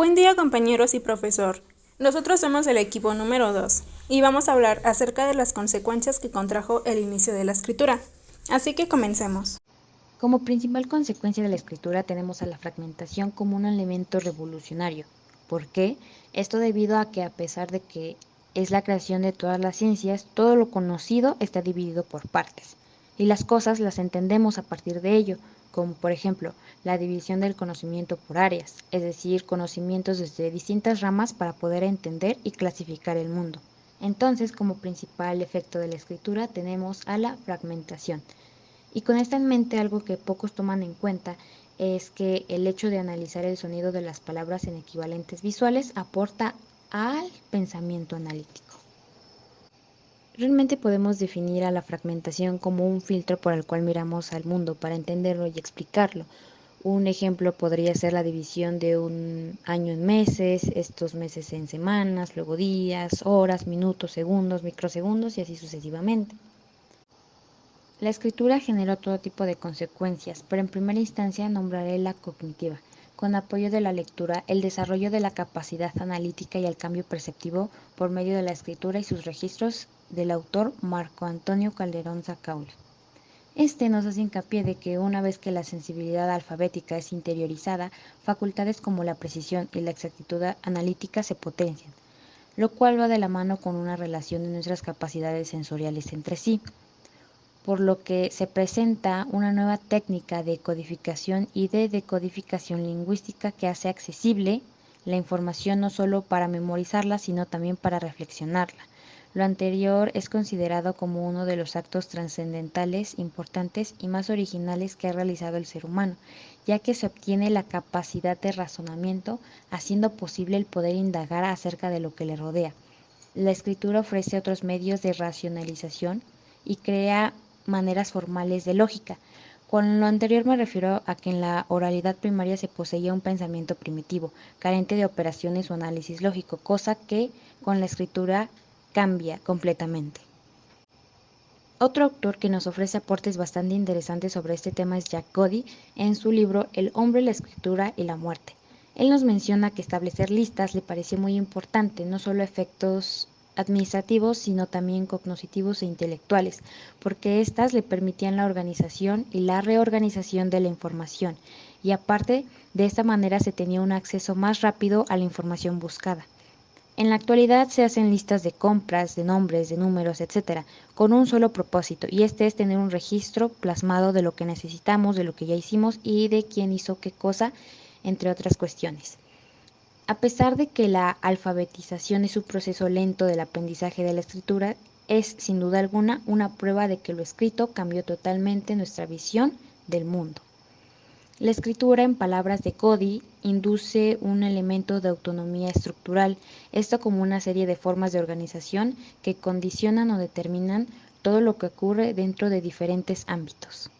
Buen día compañeros y profesor. Nosotros somos el equipo número 2 y vamos a hablar acerca de las consecuencias que contrajo el inicio de la escritura. Así que comencemos. Como principal consecuencia de la escritura tenemos a la fragmentación como un elemento revolucionario. ¿Por qué? Esto debido a que a pesar de que es la creación de todas las ciencias, todo lo conocido está dividido por partes, y las cosas las entendemos a partir de ello, como por ejemplo la división del conocimiento por áreas, es decir, conocimientos desde distintas ramas para poder entender y clasificar el mundo. Entonces, como principal efecto de la escritura tenemos a la fragmentación. Y con esto en mente, algo que pocos toman en cuenta es que el hecho de analizar el sonido de las palabras en equivalentes visuales aporta al pensamiento analítico. Realmente podemos definir a la fragmentación como un filtro por el cual miramos al mundo para entenderlo y explicarlo. Un ejemplo podría ser la división de un año en meses, estos meses en semanas, luego días, horas, minutos, segundos, microsegundos y así sucesivamente. La escritura generó todo tipo de consecuencias, pero en primera instancia nombraré la cognitiva. Con apoyo de la lectura, el desarrollo de la capacidad analítica y el cambio perceptivo por medio de la escritura y sus registros del autor Marco Antonio Calderón Zacaula. Este nos hace hincapié de que una vez que la sensibilidad alfabética es interiorizada, facultades como la precisión y la exactitud analítica se potencian, lo cual va de la mano con una relación de nuestras capacidades sensoriales entre sí, por lo que se presenta una nueva técnica de codificación y de decodificación lingüística que hace accesible la información no solo para memorizarla, sino también para reflexionarla. Lo anterior es considerado como uno de los actos trascendentales, importantes y más originales que ha realizado el ser humano, ya que se obtiene la capacidad de razonamiento, haciendo posible el poder indagar acerca de lo que le rodea. La escritura ofrece otros medios de racionalización y crea maneras formales de lógica. Con lo anterior me refiero a que en la oralidad primaria se poseía un pensamiento primitivo, carente de operaciones o análisis lógico, cosa que con la escritura cambia completamente. Otro autor que nos ofrece aportes bastante interesantes sobre este tema es Jack Cody en su libro El hombre, la escritura y la muerte. Él nos menciona que establecer listas le pareció muy importante, no solo efectos administrativos, sino también cognitivos e intelectuales, porque éstas le permitían la organización y la reorganización de la información, y aparte, de esta manera se tenía un acceso más rápido a la información buscada. En la actualidad se hacen listas de compras, de nombres, de números, etc., con un solo propósito, y este es tener un registro plasmado de lo que necesitamos, de lo que ya hicimos y de quién hizo qué cosa, entre otras cuestiones. A pesar de que la alfabetización es un proceso lento del aprendizaje de la escritura, es sin duda alguna una prueba de que lo escrito cambió totalmente nuestra visión del mundo. La escritura, en palabras de Cody, induce un elemento de autonomía estructural, esto como una serie de formas de organización que condicionan o determinan todo lo que ocurre dentro de diferentes ámbitos.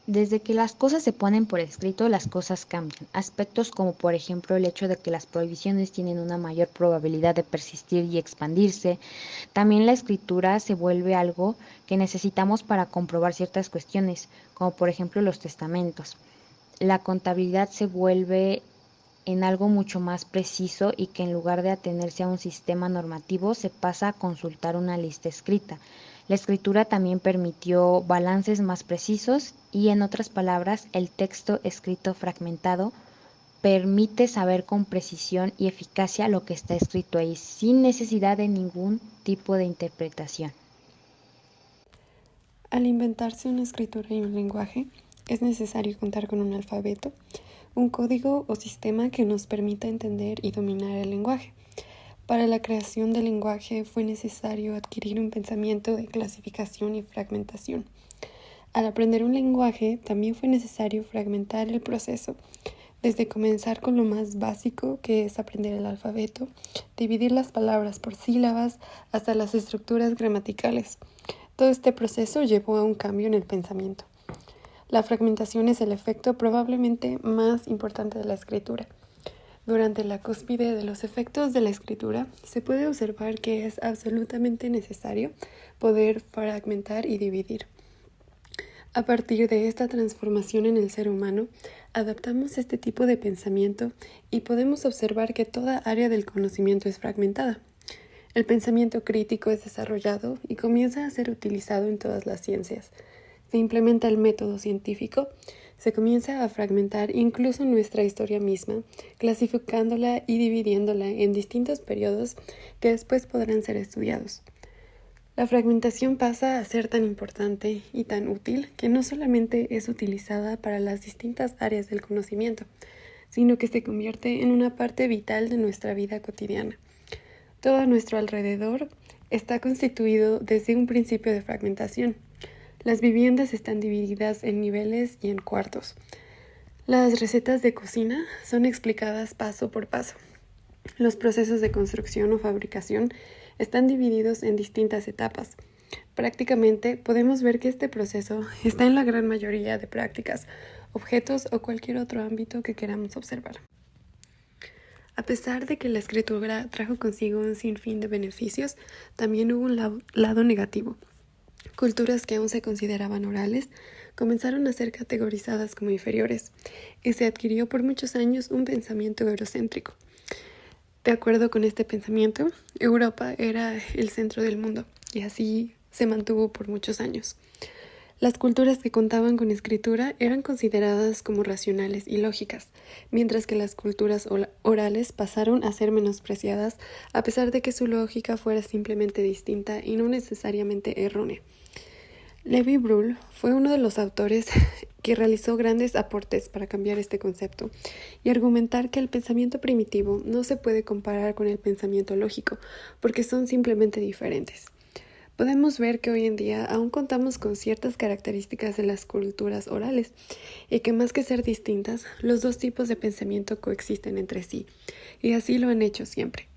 Desde que las cosas se ponen por escrito, las cosas cambian. Aspectos como por ejemplo el hecho de que las prohibiciones tienen una mayor probabilidad de persistir y expandirse. También la escritura se vuelve algo que necesitamos para comprobar ciertas cuestiones, como por ejemplo los testamentos. La contabilidad se vuelve en algo mucho más preciso y que en lugar de atenerse a un sistema normativo se pasa a consultar una lista escrita. La escritura también permitió balances más precisos y, en otras palabras, el texto escrito fragmentado permite saber con precisión y eficacia lo que está escrito ahí sin necesidad de ningún tipo de interpretación. Al inventarse una escritura y un lenguaje, es necesario contar con un alfabeto, un código o sistema que nos permita entender y dominar el lenguaje. Para la creación del lenguaje fue necesario adquirir un pensamiento de clasificación y fragmentación. Al aprender un lenguaje, también fue necesario fragmentar el proceso, desde comenzar con lo más básico, que es aprender el alfabeto, dividir las palabras por sílabas, hasta las estructuras gramaticales. Todo este proceso llevó a un cambio en el pensamiento. La fragmentación es el efecto probablemente más importante de la escritura. Durante la cúspide de los efectos de la escritura, se puede observar que es absolutamente necesario poder fragmentar y dividir. A partir de esta transformación en el ser humano, adaptamos este tipo de pensamiento y podemos observar que toda área del conocimiento es fragmentada. El pensamiento crítico es desarrollado y comienza a ser utilizado en todas las ciencias. Se implementa el método científico, se comienza a fragmentar incluso nuestra historia misma, clasificándola y dividiéndola en distintos periodos que después podrán ser estudiados. La fragmentación pasa a ser tan importante y tan útil que no solamente es utilizada para las distintas áreas del conocimiento, sino que se convierte en una parte vital de nuestra vida cotidiana. Todo a nuestro alrededor está constituido desde un principio de fragmentación. Las viviendas están divididas en niveles y en cuartos. Las recetas de cocina son explicadas paso por paso. Los procesos de construcción o fabricación están divididos en distintas etapas. Prácticamente podemos ver que este proceso está en la gran mayoría de prácticas, objetos o cualquier otro ámbito que queramos observar. A pesar de que la escritura trajo consigo un sinfín de beneficios, también hubo un lado negativo. Culturas que aún se consideraban orales comenzaron a ser categorizadas como inferiores y se adquirió por muchos años un pensamiento eurocéntrico. De acuerdo con este pensamiento, Europa era el centro del mundo y así se mantuvo por muchos años. Las culturas que contaban con escritura eran consideradas como racionales y lógicas, mientras que las culturas orales pasaron a ser menospreciadas a pesar de que su lógica fuera simplemente distinta y no necesariamente errónea. Levi Bruhl fue uno de los autores que realizó grandes aportes para cambiar este concepto y argumentar que el pensamiento primitivo no se puede comparar con el pensamiento lógico, porque son simplemente diferentes. Podemos ver que hoy en día aún contamos con ciertas características de las culturas orales y que más que ser distintas, los dos tipos de pensamiento coexisten entre sí, y así lo han hecho siempre.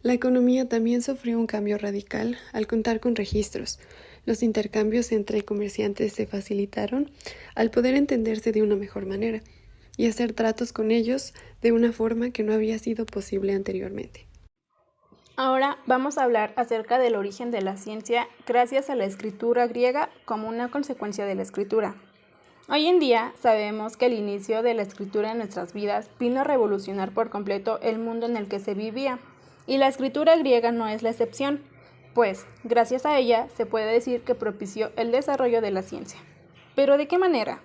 La economía también sufrió un cambio radical al contar con registros. Los intercambios entre comerciantes se facilitaron al poder entenderse de una mejor manera y hacer tratos con ellos de una forma que no había sido posible anteriormente. Ahora vamos a hablar acerca del origen de la ciencia gracias a la escritura griega como una consecuencia de la escritura. Hoy en día sabemos que el inicio de la escritura en nuestras vidas vino a revolucionar por completo el mundo en el que se vivía, y la escritura griega no es la excepción, pues gracias a ella se puede decir que propició el desarrollo de la ciencia. ¿Pero de qué manera?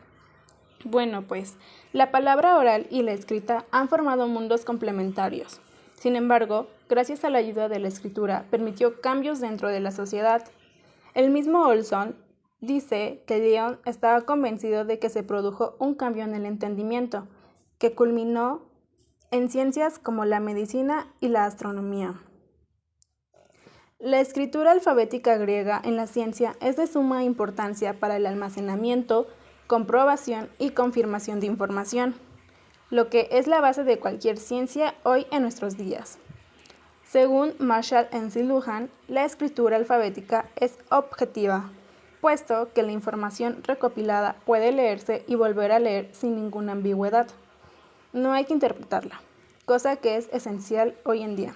Bueno, pues la palabra oral y la escrita han formado mundos complementarios. Sin embargo, gracias a la ayuda de la escritura permitió cambios dentro de la sociedad. El mismo Olson dice que Dion estaba convencido de que se produjo un cambio en el entendimiento, que culminó en ciencias como la medicina y la astronomía. La escritura alfabética griega en la ciencia es de suma importancia para el almacenamiento, comprobación y confirmación de información, lo que es la base de cualquier ciencia hoy en nuestros días. Según Marshall M.C. Lujan, la escritura alfabética es objetiva, puesto que la información recopilada puede leerse y volver a leer sin ninguna ambigüedad. No hay que interpretarla, cosa que es esencial hoy en día.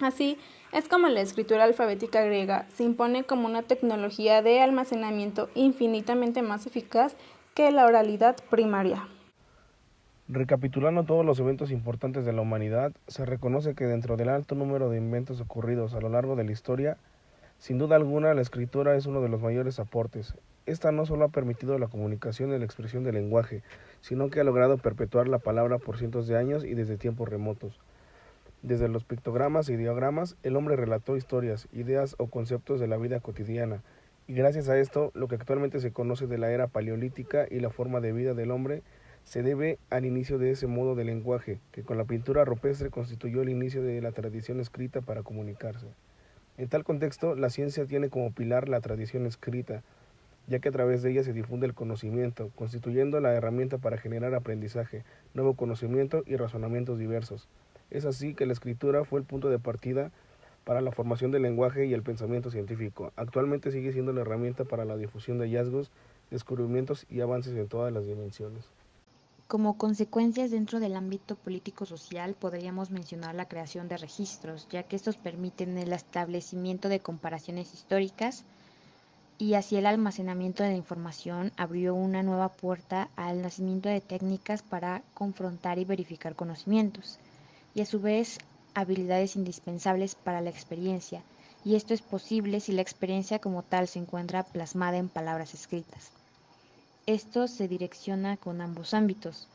Así es como la escritura alfabética griega se impone como una tecnología de almacenamiento infinitamente más eficaz que la oralidad primaria. Recapitulando todos los eventos importantes de la humanidad, se reconoce que dentro del alto número de inventos ocurridos a lo largo de la historia, sin duda alguna la escritura es uno de los mayores aportes. Esta no solo ha permitido la comunicación y la expresión del lenguaje, sino que ha logrado perpetuar la palabra por cientos de años y desde tiempos remotos. Desde los pictogramas y diagramas, el hombre relató historias, ideas o conceptos de la vida cotidiana, y gracias a esto, lo que actualmente se conoce de la era paleolítica y la forma de vida del hombre se debe al inicio de ese modo de lenguaje, que con la pintura rupestre constituyó el inicio de la tradición escrita para comunicarse. En tal contexto, la ciencia tiene como pilar la tradición escrita, ya que a través de ella se difunde el conocimiento, constituyendo la herramienta para generar aprendizaje, nuevo conocimiento y razonamientos diversos. Es así que la escritura fue el punto de partida para la formación del lenguaje y el pensamiento científico. Actualmente sigue siendo la herramienta para la difusión de hallazgos, descubrimientos y avances en todas las dimensiones. Como consecuencias dentro del ámbito político-social podríamos mencionar la creación de registros, ya que estos permiten el establecimiento de comparaciones históricas y así el almacenamiento de la información abrió una nueva puerta al nacimiento de técnicas para confrontar y verificar conocimientos, y a su vez habilidades indispensables para la experiencia, y esto es posible si la experiencia como tal se encuentra plasmada en palabras escritas. Esto se direcciona con ambos ámbitos.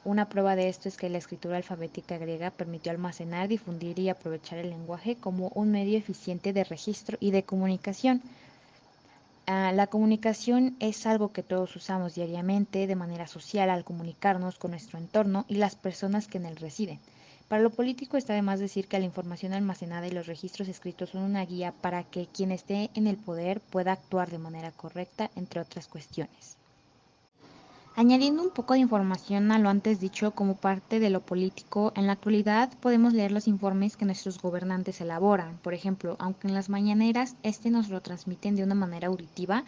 Una prueba de esto es que la escritura alfabética griega permitió almacenar, difundir y aprovechar el lenguaje como un medio eficiente de registro y de comunicación. La comunicación es algo que todos usamos diariamente de manera social al comunicarnos con nuestro entorno y las personas que en él residen. Para lo político está de más decir que la información almacenada y los registros escritos son una guía para que quien esté en el poder pueda actuar de manera correcta, entre otras cuestiones. Añadiendo un poco de información a lo antes dicho como parte de lo político, en la actualidad podemos leer los informes que nuestros gobernantes elaboran. Por ejemplo, aunque en las mañaneras nos lo transmiten de una manera auditiva,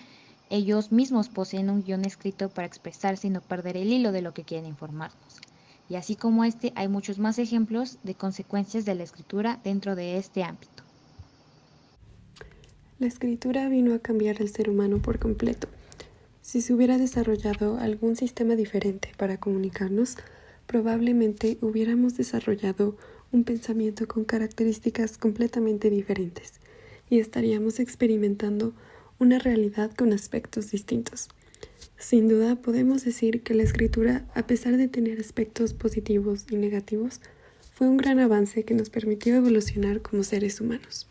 ellos mismos poseen un guión escrito para expresarse y no perder el hilo de lo que quieren informarnos. Y así como hay muchos más ejemplos de consecuencias de la escritura dentro de este ámbito. La escritura vino a cambiar al ser humano por completo. Si se hubiera desarrollado algún sistema diferente para comunicarnos, probablemente hubiéramos desarrollado un pensamiento con características completamente diferentes y estaríamos experimentando una realidad con aspectos distintos. Sin duda podemos decir que la escritura, a pesar de tener aspectos positivos y negativos, fue un gran avance que nos permitió evolucionar como seres humanos.